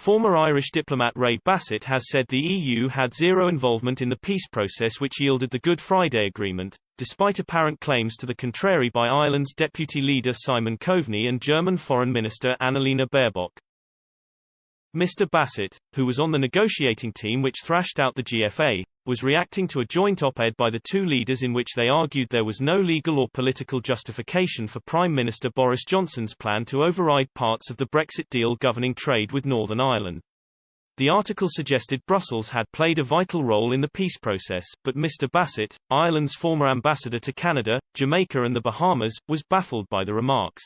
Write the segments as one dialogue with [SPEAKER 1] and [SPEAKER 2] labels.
[SPEAKER 1] Former Irish diplomat Ray Bassett has said the EU had zero involvement in the peace process which yielded the Good Friday Agreement, despite apparent claims to the contrary by Ireland's deputy leader Simon Coveney and German Foreign Minister Annalena Baerbock. Mr. Bassett, who was on the negotiating team which thrashed out the GFA, was reacting to a joint op-ed by the two leaders in which they argued there was no legal or political justification for Prime Minister Boris Johnson's plan to override parts of the Brexit deal governing trade with Northern Ireland. The article suggested Brussels had played a vital role in the peace process, but Mr. Bassett, Ireland's former ambassador to Canada, Jamaica and the Bahamas, was baffled by the remarks.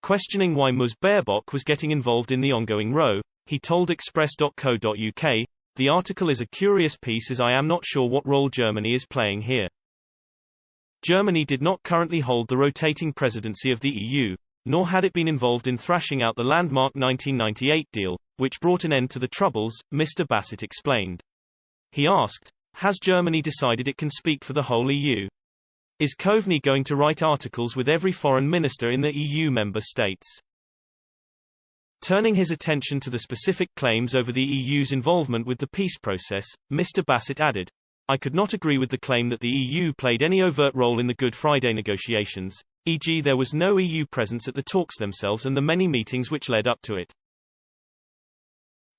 [SPEAKER 1] Questioning why Ms. Baerbock was getting involved in the ongoing row, he told Express.co.uk, "The article is a curious piece as I am not sure what role Germany is playing here. Germany did not currently hold the rotating presidency of the EU, nor had it been involved in thrashing out the landmark 1998 deal, which brought an end to the Troubles," Mr. Bassett explained. He asked, "Has Germany decided it can speak for the whole EU? Is Coveney going to write articles with every foreign minister in the EU member states?" Turning his attention to the specific claims over the EU's involvement with the peace process, Mr. Bassett added, "I could not agree with the claim that the EU played any overt role in the Good Friday negotiations, e.g. there was no EU presence at the talks themselves and the many meetings which led up to it.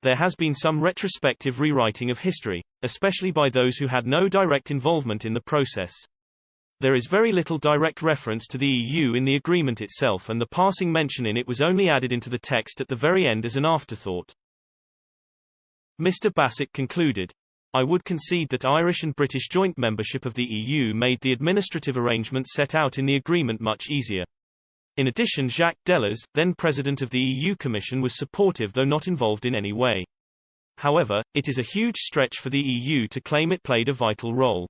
[SPEAKER 1] There has been some retrospective rewriting of history, especially by those who had no direct involvement in the process. There is very little direct reference to the EU in the agreement itself and the passing mention in it was only added into the text at the very end as an afterthought." Mr. Bassett concluded, "I would concede that Irish and British joint membership of the EU made the administrative arrangements set out in the agreement much easier. In addition, Jacques Delors, then President of the EU Commission, was supportive though not involved in any way. However, it is a huge stretch for the EU to claim it played a vital role."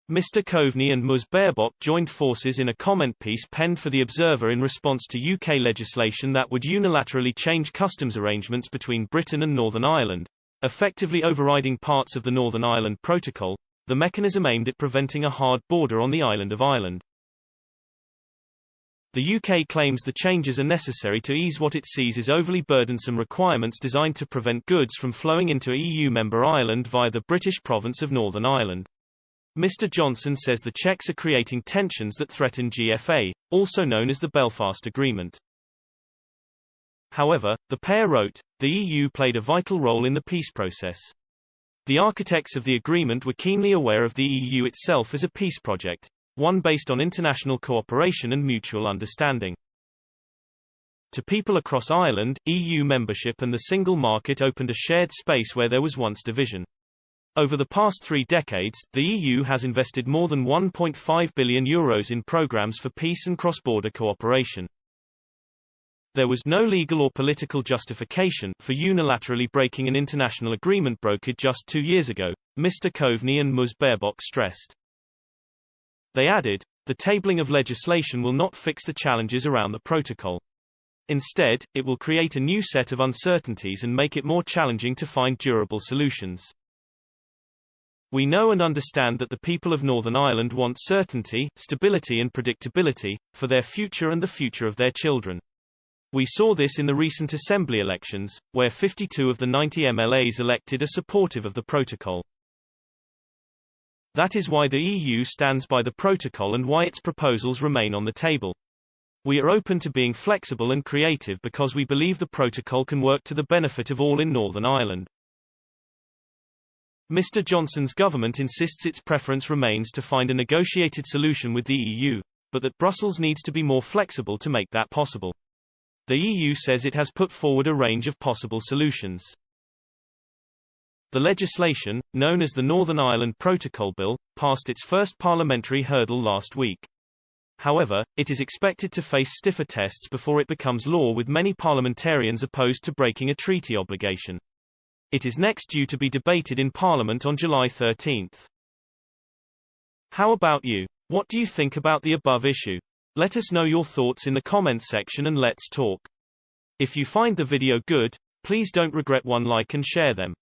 [SPEAKER 1] Mr. Coveney and Ms. Baerbock joined forces in a comment piece penned for The Observer in response to UK legislation that would unilaterally change customs arrangements between Britain and Northern Ireland, effectively overriding parts of the Northern Ireland Protocol, the mechanism aimed at preventing a hard border on the island of Ireland. The UK claims the changes are necessary to ease what it sees as overly burdensome requirements designed to prevent goods from flowing into EU member Ireland via the British province of Northern Ireland. Mr. Johnson says the checks are creating tensions that threaten GFA, also known as the Belfast Agreement. However, the pair wrote, "The EU played a vital role in the peace process. The architects of the agreement were keenly aware of the EU itself as a peace project, one based on international cooperation and mutual understanding. To people across Ireland, EU membership and the single market opened a shared space where there was once division. Over the past 3 decades, the EU has invested more than €1.5 billion in programs for peace and cross-border cooperation. There was no legal or political justification for unilaterally breaking an international agreement brokered just 2 years ago," Mr. Coveney and Ms. Baerbock stressed. They added, "The tabling of legislation will not fix the challenges around the protocol. Instead, it will create a new set of uncertainties and make it more challenging to find durable solutions. We know and understand that the people of Northern Ireland want certainty, stability and predictability, for their future and the future of their children. We saw this in the recent Assembly elections, where 52 of the 90 MLAs elected are supportive of the protocol. That is why the EU stands by the protocol and why its proposals remain on the table. We are open to being flexible and creative because we believe the protocol can work to the benefit of all in Northern Ireland." Mr. Johnson's government insists its preference remains to find a negotiated solution with the EU, but that Brussels needs to be more flexible to make that possible. The EU says it has put forward a range of possible solutions. The legislation, known as the Northern Ireland Protocol Bill, passed its first parliamentary hurdle last week. However, it is expected to face stiffer tests before it becomes law, with many parliamentarians opposed to breaking a treaty obligation. It is next due to be debated in Parliament on July 13. How about you? What do you think about the above issue? Let us know your thoughts in the comments section and let's talk. If you find the video good, please don't regret one like and share them.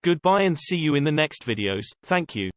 [SPEAKER 1] Goodbye and see you in the next videos. Thank you.